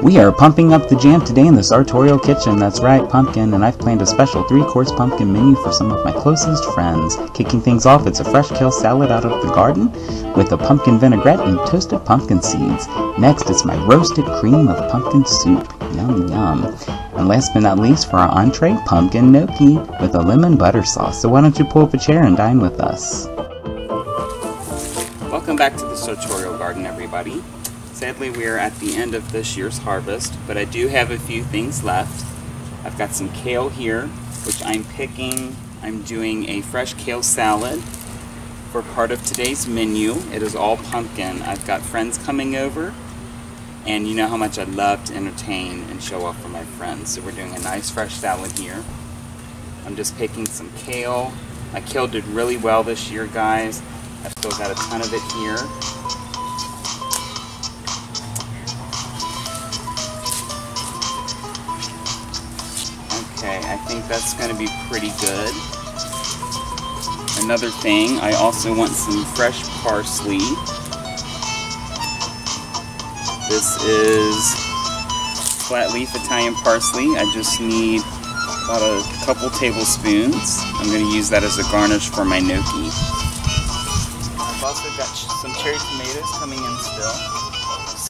We are pumping up the jam today in the sartorial kitchen. That's right, pumpkin, and I've planned a special 3-course pumpkin menu for some of my closest friends. Kicking things off, it's a fresh kale salad out of the garden with a pumpkin vinaigrette and toasted pumpkin seeds. Next, it's my roasted cream of pumpkin soup. Yum, yum. And last but not least, for our entree, pumpkin gnocchi with a lemon butter sauce. So why don't you pull up a chair and dine with us? Welcome back to the sartorial garden, everybody. Sadly, we are at the end of this year's harvest, but I do have a few things left. I've got some kale here, which I'm picking. I'm doing a fresh kale salad for part of today's menu. It is all pumpkin. I've got friends coming over, and you know how much I love to entertain and show off for my friends. So we're doing a nice fresh salad here. I'm just picking some kale. My kale did really well this year, guys. I've still got a ton of it here. Okay, I think that's going to be pretty good. Another thing, I also want some fresh parsley. This is flat leaf Italian parsley. I just need about a couple tablespoons. I'm going to use that as a garnish for my gnocchi. I've also got some cherry tomatoes coming in still,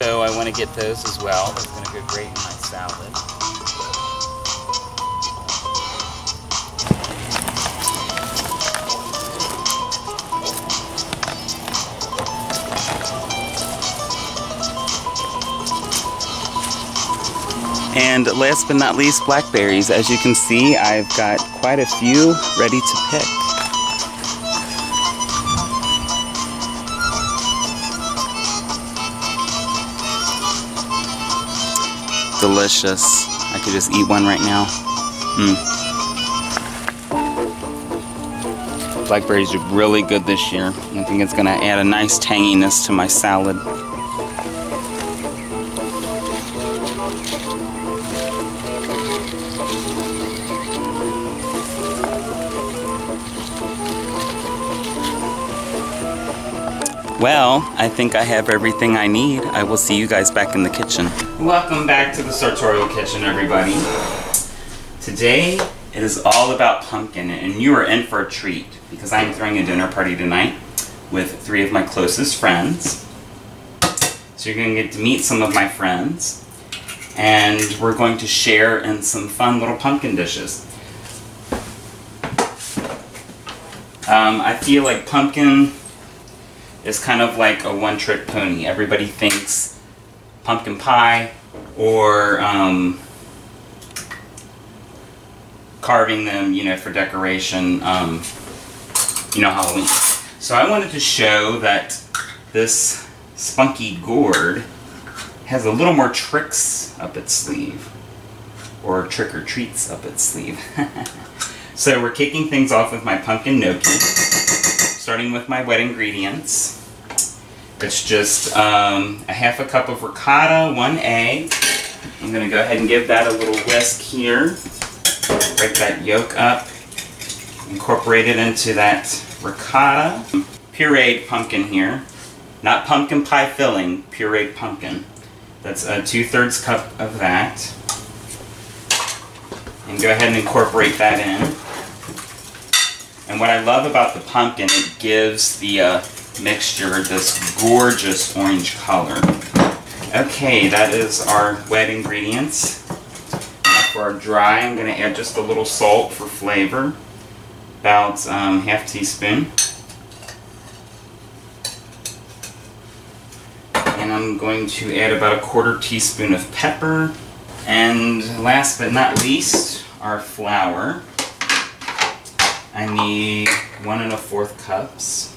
so I want to get those as well. That's going to go great in my salad. And last but not least, blackberries. As you can see, I've got quite a few ready to pick. Delicious. I could just eat one right now. Blackberries are really good this year. I think it's going to add a nice tanginess to my salad. Well, I think I have everything I need. I will see you guys back in the kitchen. Welcome back to the sartorial kitchen, everybody. Today, it is all about pumpkin, and you are in for a treat because I'm throwing a dinner party tonight with 3 of my closest friends. So you're going to get to meet some of my friends, and we're going to share in some fun little pumpkin dishes. I feel like pumpkin is kind of like a one-trick pony. Everybody thinks pumpkin pie or carving them, you know, for decoration, you know, Halloween. So I wanted to show that this spunky gourd has a little more tricks up its sleeve, or trick or treats up its sleeve. So we're kicking things off with my pumpkin gnocchi. Starting with my wet ingredients. It's just a half a cup of ricotta, 1 egg. I'm going to go ahead and give that a little whisk here. Break that yolk up. Incorporate it into that ricotta. Pureed pumpkin here. Not pumpkin pie filling, pureed pumpkin. That's a 2/3 cup of that. And go ahead and incorporate that in. And what I love about the pumpkin, it gives the mixture this gorgeous orange color. Okay, that is our wet ingredients. Now for our dry, I'm going to add just a little salt for flavor. About half teaspoon. And I'm going to add about a 1/4 teaspoon of pepper. And last but not least, our flour. I need 1 1/4 cups.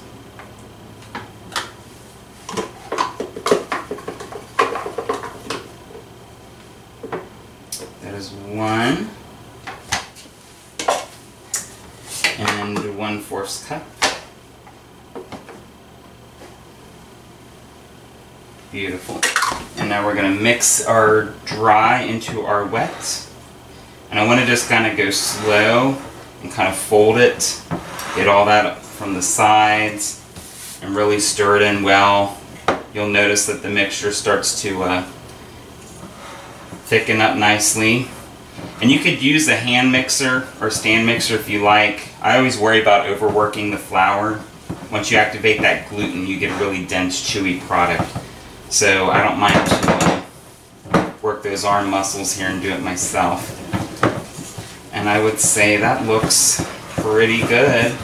That is 1. And and 1/4 cup. Beautiful. And now we're going to mix our dry into our wet. And I want to just kind of go slow and kind of fold it, get all that from the sides, and really stir it in well. You'll notice that the mixture starts to thicken up nicely. And you could use a hand mixer or stand mixer if you like. I always worry about overworking the flour. Once you activate that gluten, you get a really dense, chewy product. So I don't mind to work those arm muscles here and do it myself. And I would say that looks pretty good.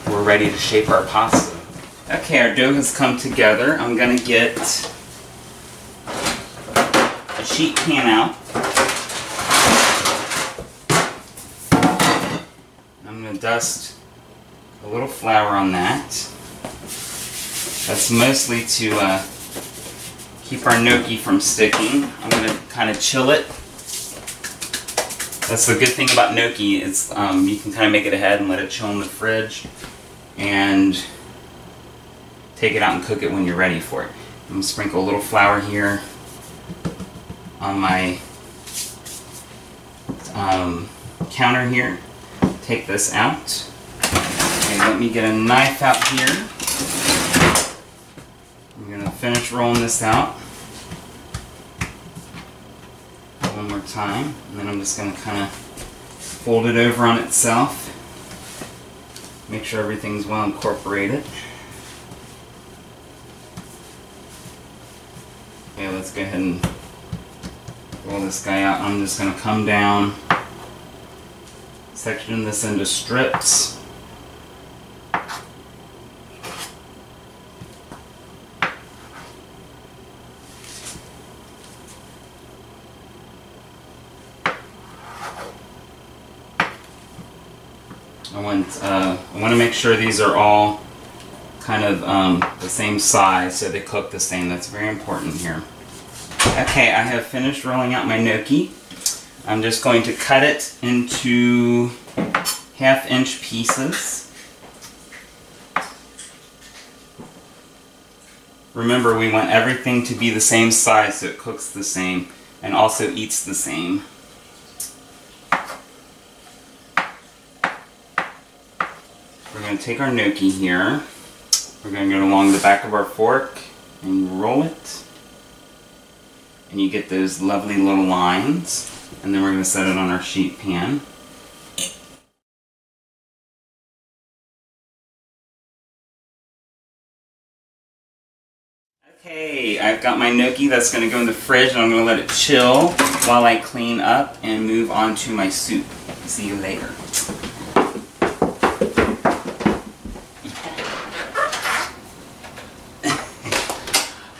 We're ready to shape our pasta. Okay, our dough has come together. I'm going to get a sheet pan out. I'm going to dust a little flour on that. That's mostly to keep our gnocchi from sticking. I'm going to kind of chill it. That's the good thing about gnocchi. It's you can kind of make it ahead and let it chill in the fridge and take it out and cook it when you're ready for it. I'm going to sprinkle a little flour here on my counter here. Take this out. And let me get a knife out here. I'm going to finish rolling this out one more time, and then I'm just going to kind of fold it over on itself. Make sure everything's well incorporated. Okay, let's go ahead and roll this guy out. I'm just going to come down, section this into strips. I want to make sure these are all kind of the same size so they cook the same. That's very important here. Okay, I have finished rolling out my gnocchi. I'm just going to cut it into 1/2-inch pieces. Remember, we want everything to be the same size so it cooks the same and also eats the same. We're going to take our gnocchi here. We're going to go along the back of our fork and roll it. And you get those lovely little lines. And then we're going to set it on our sheet pan. Okay, I've got my gnocchi that's going to go in the fridge, and I'm going to let it chill while I clean up and move on to my soup. See you later.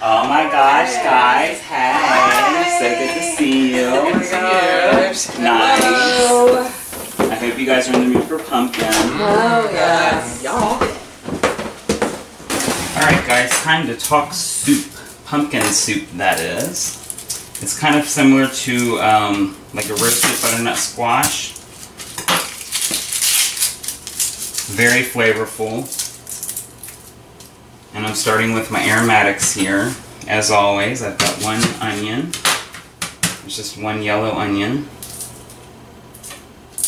Oh my gosh, guys, hey, so good to see you. Nice. I hope you guys are in the mood for pumpkin. Oh, yes. Y'all. Alright guys, time to talk soup. Pumpkin soup, that is. It's kind of similar to like a roasted butternut squash. Very flavorful. And I'm starting with my aromatics here. As always, I've got 1 onion. There's just 1 yellow onion.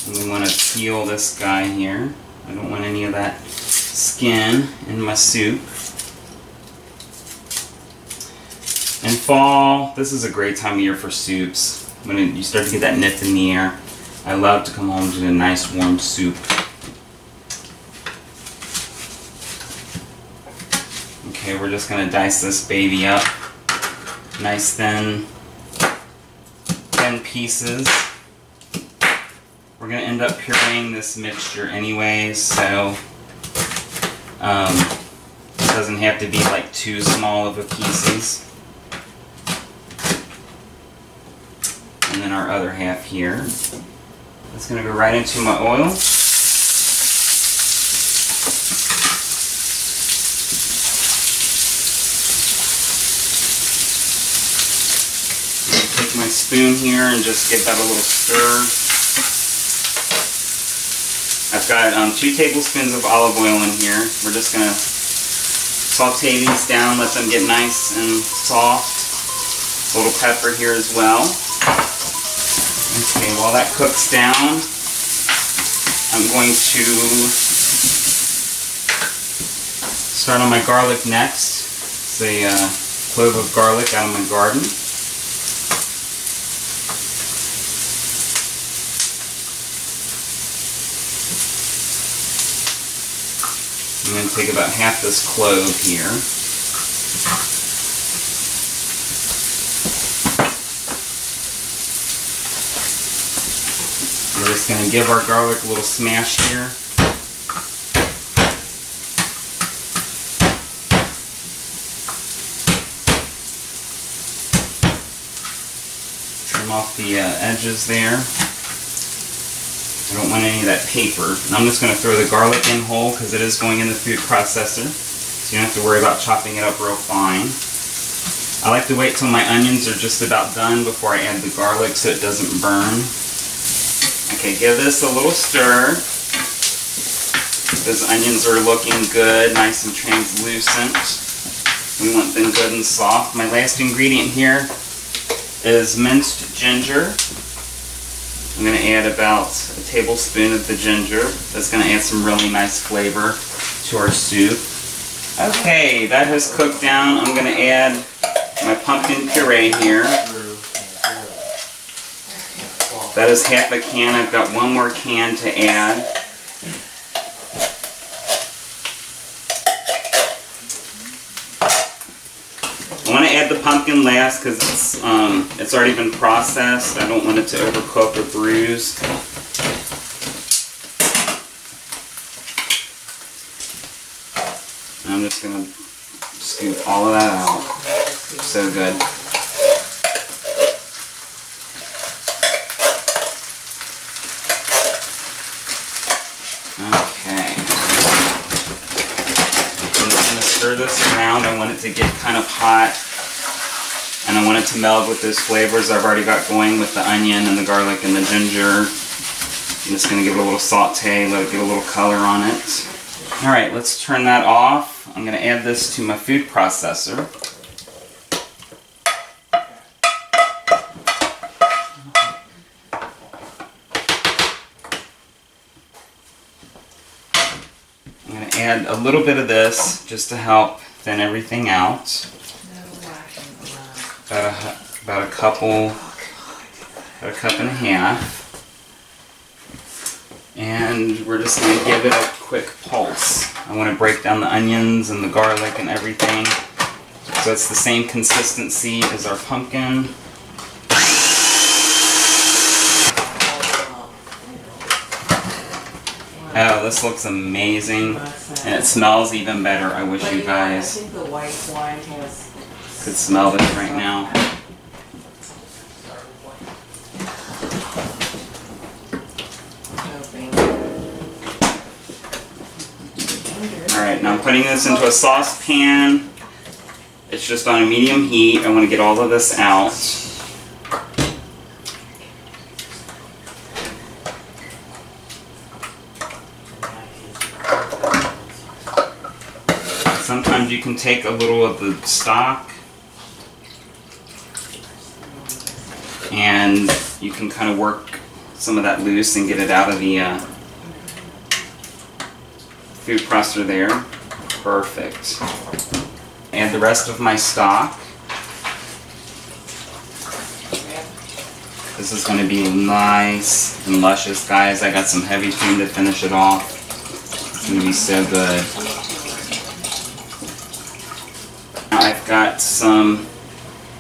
And we want to peel this guy here. I don't want any of that skin in my soup. In fall, this is a great time of year for soups. When you start to get that nip in the air, I love to come home to a nice warm soup. Okay, we're just going to dice this baby up. Nice thin pieces. We're going to end up pureeing this mixture anyways, so it doesn't have to be like too small of a pieces. And then our other half here. It's going to go right into my oil. Take my spoon here and just give that a little stir. I've got 2 tablespoons of olive oil in here. We're just going to saute these down, let them get nice and soft. A little pepper here as well. Okay, while that cooks down, I'm going to start on my garlic next. It's a clove of garlic out of my garden. I'm going to take about half this clove here. We're just going to give our garlic a little smash here. Trim off the edges there. I don't want any of that paper. And I'm just going to throw the garlic in whole because it is going in the food processor. So you don't have to worry about chopping it up real fine. I like to wait till my onions are just about done before I add the garlic so it doesn't burn. Okay, give this a little stir. Those onions are looking good, nice and translucent. We want them good and soft. My last ingredient here is minced ginger. I'm going to add about a tablespoon of the ginger. That's going to add some really nice flavor to our soup. Okay, that has cooked down. I'm going to add my pumpkin puree here. That is half a can. I've got one more can to add. I want to add the pumpkin last because it's already been processed. I don't want it to overcook or bruise. I'm just going to scoop all of that out. So good. Okay. I'm just going to stir this around. I want it to get kind of hot. And I want it to meld with those flavors I've already got going with the onion and the garlic and the ginger. I'm just going to give it a little saute, let it get a little color on it. Alright, let's turn that off. I'm going to add this to my food processor. I'm going to add a little bit of this just to help thin everything out. About a cup and a half. And we're just going to give it a quick pulse. I want to break down the onions and the garlic and everything. So it's the same consistency as our pumpkin. Oh, this looks amazing. And it smells even better. I wish you guys could smell this right now. Alright, now I'm putting this into a saucepan. It's just on a medium heat. I want to get all of this out. Sometimes you can take a little of the stock and you can kind of work some of that loose and get it out of the food processor there. Perfect. Add the rest of my stock. This is going to be nice and luscious, guys. I got some heavy cream to finish it off. It's going to be so good. Now I've got some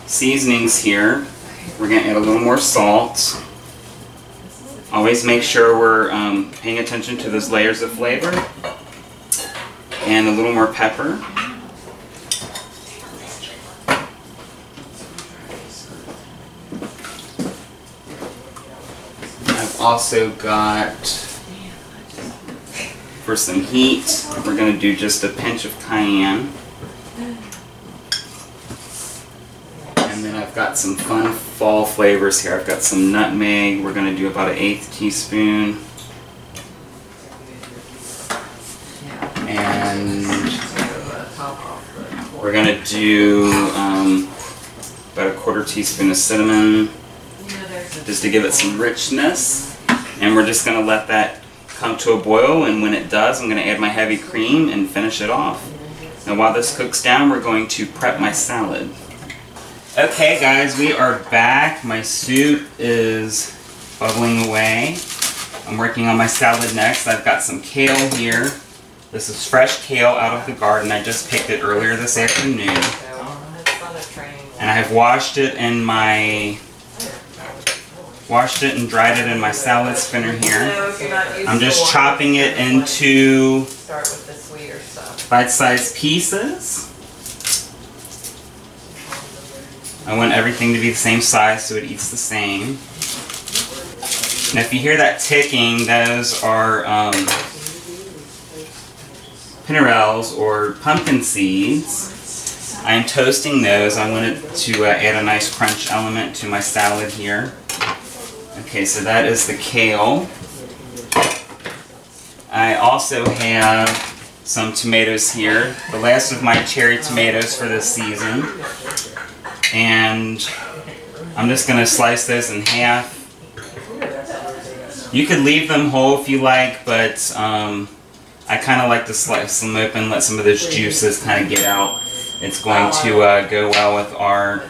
seasonings here. We're going to add a little more salt. Always make sure we're paying attention to those layers of flavor. And a little more pepper. I've also got, for some heat, we're going to do just a pinch of cayenne. And then I've got some fun fall flavors here. I've got some nutmeg. We're going to do about an 1/8 teaspoon. And we're going to do about a 1/4 teaspoon of cinnamon just to give it some richness. And we're just going to let that come to a boil, and when it does, I'm going to add my heavy cream and finish it off. Now while this cooks down, we're going to prep my salad. Okay guys, we are back. My soup is bubbling away. I'm working on my salad next. I've got some kale here. This is fresh kale out of the garden. I just picked it earlier this afternoon. And I have washed it and dried it in my salad spinner here. I'm just chopping it into bite-sized pieces. I want everything to be the same size so it eats the same. And if you hear that ticking, those are pinnerelles or pumpkin seeds. I am toasting those. I wanted to add a nice crunch element to my salad here. Okay, so that is the kale. I also have some tomatoes here, the last of my cherry tomatoes for this season. And I'm just going to slice those in half. You could leave them whole if you like, but I kind of like to slice them open, let some of those juices kind of get out. It's going to go well with our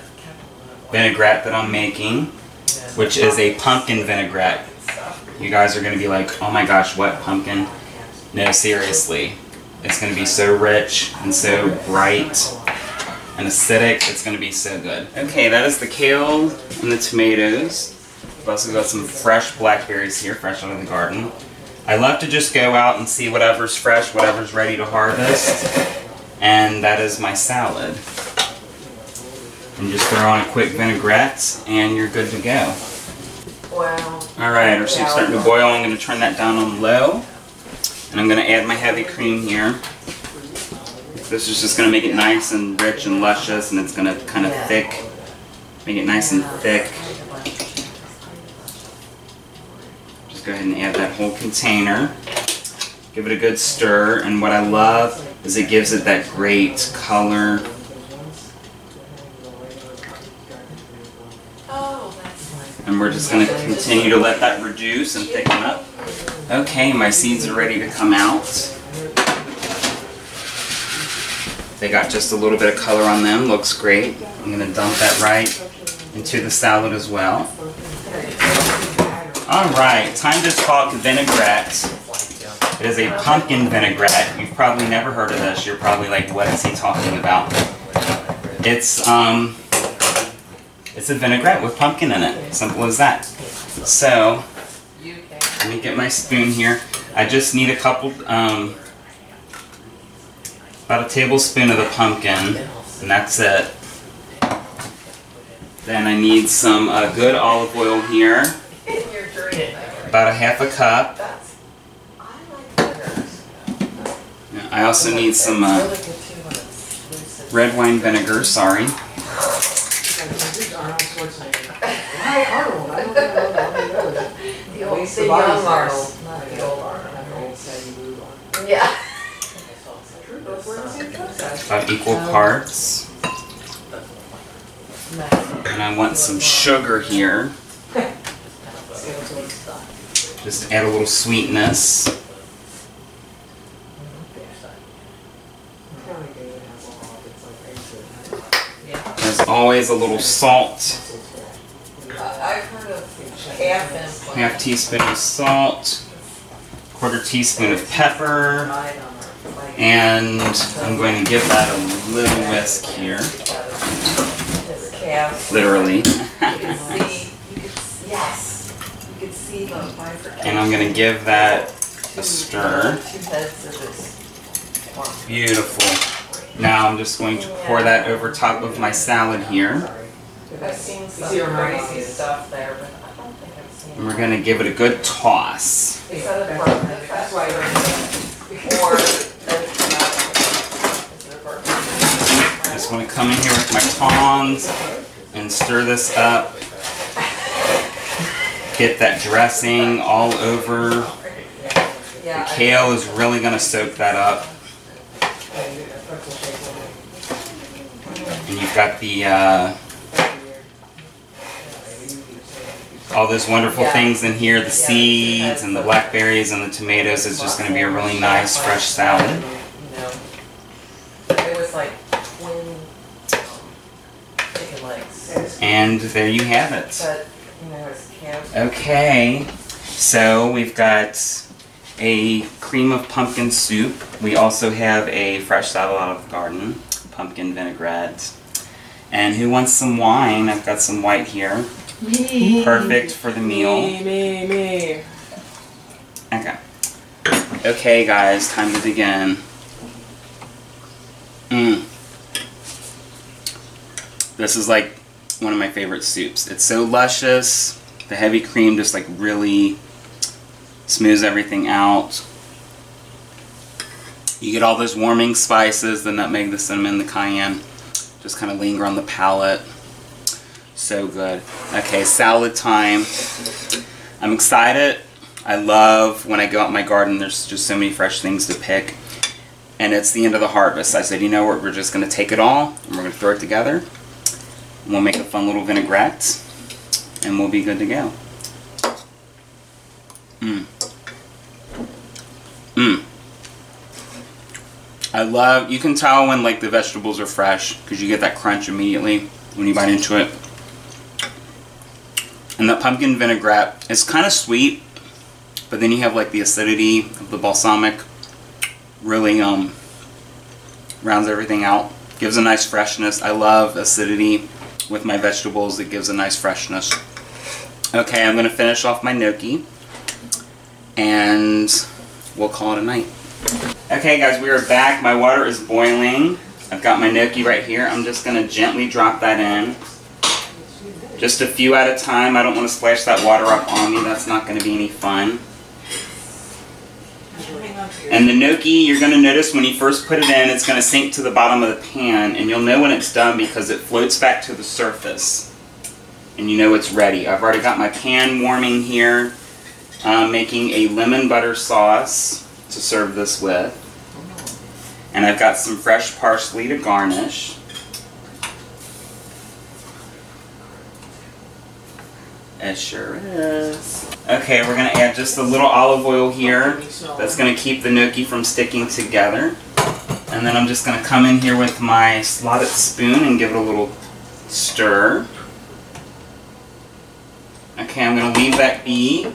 vinaigrette that I'm making, which is a pumpkin vinaigrette. You guys are going to be like, oh my gosh, what pumpkin? No, seriously. It's going to be so rich and so bright and acidic. It's going to be so good. Okay, that is the kale and the tomatoes. I've also got some fresh blackberries here, fresh out of the garden. I love to just go out and see whatever's fresh, whatever's ready to harvest. And that is my salad. And just throw on a quick vinaigrette and you're good to go. Wow. Alright, our soup's starting to boil. I'm going to turn that down on low. And I'm going to add my heavy cream here. This is just going to make it nice and rich and luscious, and it's going to kind of thick, make it nice and thick. Just go ahead and add that whole container. Give it a good stir, and what I love is it gives it that great color. And we're just going to continue to let that reduce and thicken up. Okay, my seeds are ready to come out. They got just a little bit of color on them, looks great. I'm going to dump that right into the salad as well. Alright, time to talk vinaigrette. It is a pumpkin vinaigrette. You've probably never heard of this. You're probably like, what is he talking about? It's a vinaigrette with pumpkin in it. Simple as that. So, let me get my spoon here. I just need a couple, about a tablespoon of the pumpkin, and that's it. Then I need some good olive oil here. About a half a cup. I also need some red wine vinegar, sorry. The young Arnold, not the old Arnold. Yeah. About equal parts. And I want some sugar here. Just to add a little sweetness. As always, a little salt. I've heard of Half teaspoon of salt. 1/4 teaspoon of pepper. And I'm going to give that a little whisk here. Literally. And I'm going to give that a stir. Beautiful. Now I'm just going to pour that over top of my salad here. I've seen some crazy stuff there, but I don't think I've seen. And we're going to give it a good toss. That's why I just want to come in here with my tongs and stir this up. Get that dressing all over. The kale is really going to soak that up. And you've got the all those wonderful things in here, the seeds and the blackberries and the tomatoes. It's just going to be a really nice fresh salad. It was like twin chicken legs. And there you have it. But, you know, it's cute. Okay, so we've got a cream of pumpkin soup. We also have a fresh salad out of the garden, pumpkin vinaigrette. And who wants some wine? I've got some white here. Me. Perfect for the meal. Me. Okay. Okay, guys, time to begin. This is like one of my favorite soups. It's so luscious. The heavy cream just like really smooths everything out. You get all those warming spices, the nutmeg, the cinnamon, the cayenne. Just kind of linger on the palate. So good. Okay, salad time. I'm excited. I love when I go out in my garden, there's just so many fresh things to pick. And it's the end of the harvest. I said, you know what, we're just going to take it all and we're going to throw it together. And we'll make a fun little vinaigrette and we'll be good to go. I love, you can tell when like the vegetables are fresh because you get that crunch immediately when you bite into it. And that pumpkin vinaigrette is kind of sweet, but then you have like the acidity of the balsamic. Really rounds everything out. Gives a nice freshness. I love acidity with my vegetables. It gives a nice freshness. Okay, I'm going to finish off my gnocchi and we'll call it a night. Okay guys, we are back. My water is boiling. I've got my gnocchi right here. I'm just going to gently drop that in. Just a few at a time. I don't want to splash that water up on me. That's not going to be any fun. And the gnocchi, you're going to notice when you first put it in, it's going to sink to the bottom of the pan. And you'll know when it's done because it floats back to the surface. And you know it's ready. I've already got my pan warming here. Making a lemon butter sauce to serve this with. And I've got some fresh parsley to garnish. It sure is. Okay, we're going to add just a little olive oil here. That's going to keep the gnocchi from sticking together. And then I'm just going to come in here with my slotted spoon and give it a little stir. Okay, I'm going to leave that be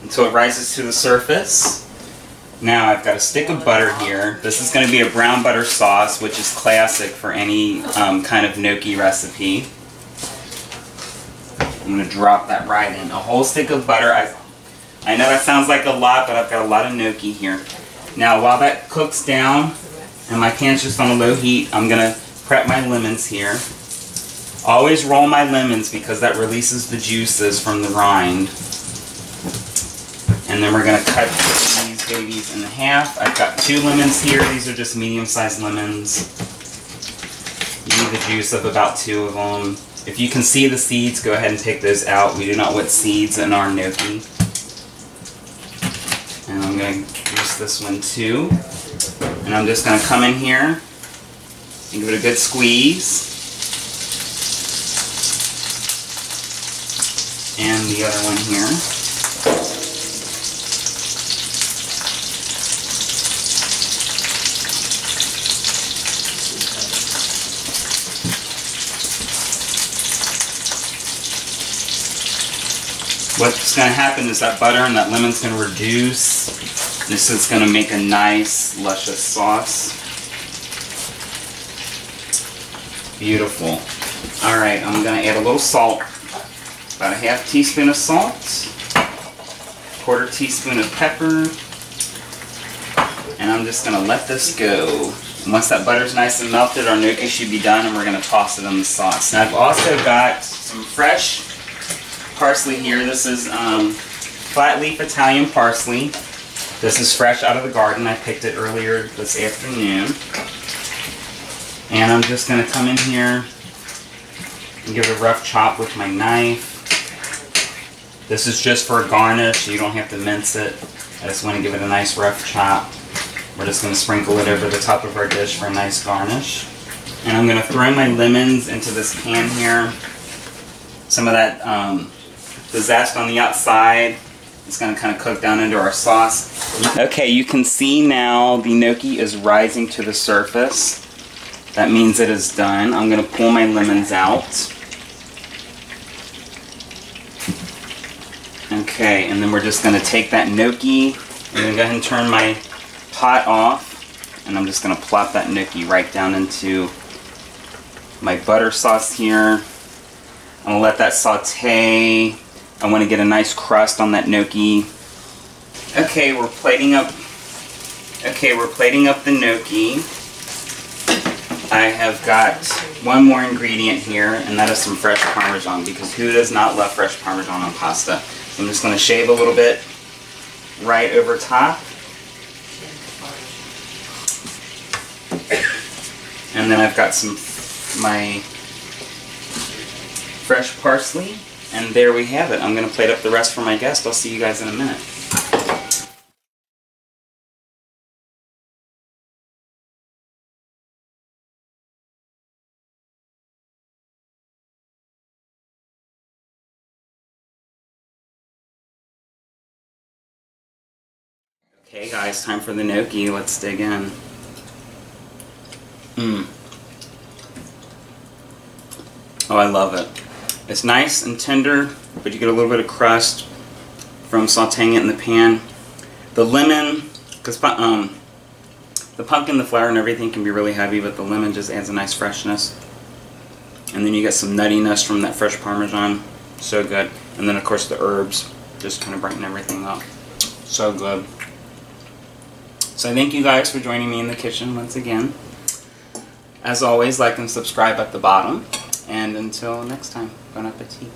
until it rises to the surface. Now I've got a stick of butter here. This is going to be a brown butter sauce, which is classic for any kind of gnocchi recipe. I'm going to drop that right in. A whole stick of butter. I know that sounds like a lot, but I've got a lot of gnocchi here. Now while that cooks down and my pan's just on a low heat, I'm going to prep my lemons here. Always roll my lemons because that releases the juices from the rind. And then we're going to cut these babies in half. I've got 2 lemons here. These are just medium-sized lemons. You need the juice of about 2 of them. If you can see the seeds, go ahead and take those out. We do not want seeds in our gnocchi. And I'm going to juice this one too. And I'm just going to come in here and give it a good squeeze. And the other one here. What's going to happen is that butter and that lemon's going to reduce. This is going to make a nice, luscious sauce. Beautiful. Alright, I'm going to add a little salt. About a ½ teaspoon of salt. 1/4 teaspoon of pepper. And I'm just going to let this go. And once that butter's nice and melted, our gnocchi should be done and we're going to toss it in the sauce. Now I've also got some fresh parsley here. This is flat leaf Italian parsley. This is fresh out of the garden. I picked it earlier this afternoon. And I'm just going to come in here and give it a rough chop with my knife. This is just for a garnish. You don't have to mince it. I just want to give it a nice rough chop. We're just going to sprinkle it over the top of our dish for a nice garnish. And I'm going to throw my lemons into this pan here. Some of that, the zest on the outside is going to kind of cook down into our sauce. Okay, you can see now the gnocchi is rising to the surface. That means it is done. I'm going to pull my lemons out. Okay, and then we're just going to take that gnocchi. I'm going to go ahead and turn my pot off. And I'm just going to plop that gnocchi right down into my butter sauce here. I'm going to let that saute. I want to get a nice crust on that gnocchi. Okay, we're plating up the gnocchi. I have got one more ingredient here, and that is some fresh Parmesan, because who does not love fresh Parmesan on pasta? So I'm just going to shave a little bit right over top. And then I've got my fresh parsley, and there we have it. I'm going to plate up the rest for my guest. I'll see you guys in a minute. Okay guys, time for the gnocchi. Let's dig in. Oh, I love it. It's nice and tender, but you get a little bit of crust from sauteing it in the pan. The lemon, because the pumpkin, the flour, and everything can be really heavy, but the lemon just adds a nice freshness. And then you get some nuttiness from that fresh Parmesan. So good. And then of course the herbs just kind of brighten everything up. So good. So thank you guys for joining me in the kitchen once again. As always, like and subscribe at the bottom. And until next time, bon appetit.